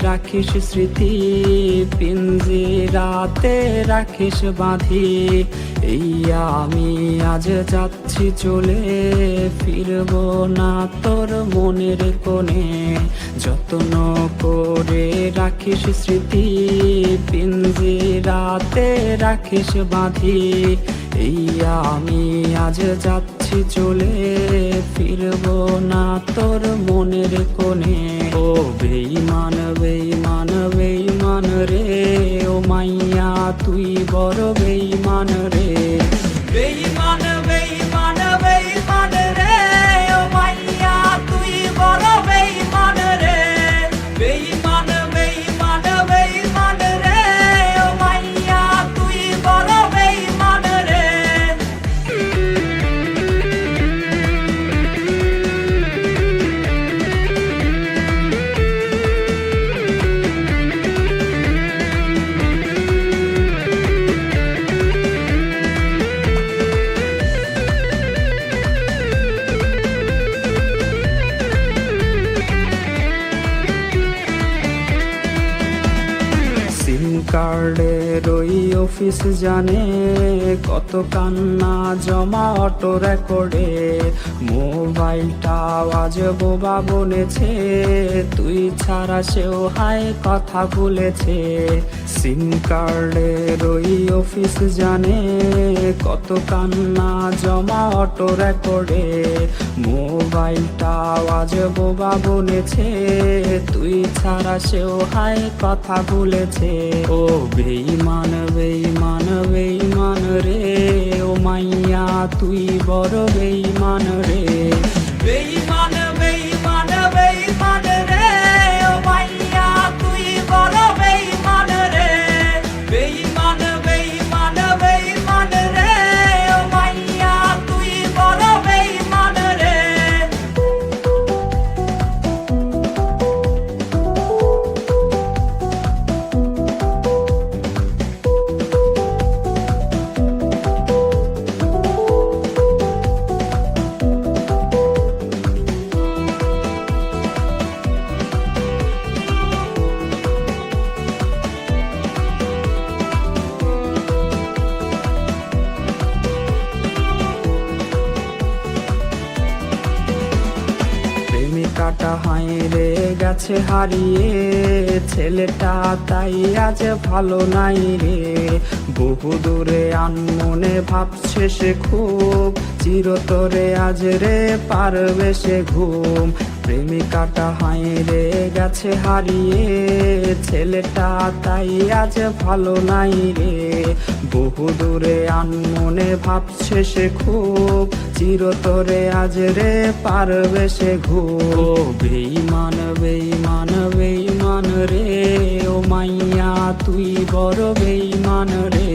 রাখিস স্মৃতি, পিঞ্জিরাতে রাখিস বাঁধি। এই আমি আজ যাচ্ছি চলে, ফিরব না তোর মনের কোণে। যত্ন করে রাখিস স্মৃতি, পিঞ্জিরাতে রাখিস বাঁধি। এই আমি আজ যাচ্ছি চলে, ফিরব না তোর মনের কোণে। ও বেঈমান বেঈমান বেঈমান রে, ও মাইয়া তুই বড় বেঈমান রে। বেঈমান বেঈমান বেঈমান রে, ও মাইয়া তুই বড় বেঈমান রে। বেঈমান বেঈমান বেঈমান রে, ও মাইয়া তুই বড় বেঈমান রে। সিম কার্ডের ওই অফিস জানে, কত কান্না জমা অটো রেকর্ডে। মোবাইলটা আজ বোবা বলেছে, তুই ছাড়া সেও হায় কথা বলেছে। সিম কার্ডের ওই অফিস জানে, কত কান্না জমা অটো রেকর্ডে। মোবাইলটা আজ বোবা বলেছে, তুই ছাড়া সেও হায় কথা বলেছে। ও বেঈমান বেঈমান বেঈমান রে, ও মাইয়া তুই বড় বেঈমান রে। বেঈমান বেঈমান বেঈমান রে, ও মাইয়া তুই বড় বেঈমান রে। বেঈমান বেঈমান বেঈমান রে, ও মাইয়া তুই বড় বেঈমান রে। প্রেমিকাটা হাইরে গেছে হারিয়ে, ছেলেটা তাই আজ ভালো নাই রে। বহু দূরে আনমনে ভাবছে সে খুব, চিরতরে আজ রে পারবে সে ঘুম। প্রেমিকাটা হাইরে গেছে হারিয়ে, ছেলেটা তাই আজ ভালো নাই রে। বহু দূরে আনমনে ভাবছে সে খুব, চিরতরে আজ রে পারবে সে ঘুম। ও বেঈমান বেঈমান বেঈমান রে, ও মাইয়া তুই বড় বেঈমান রে।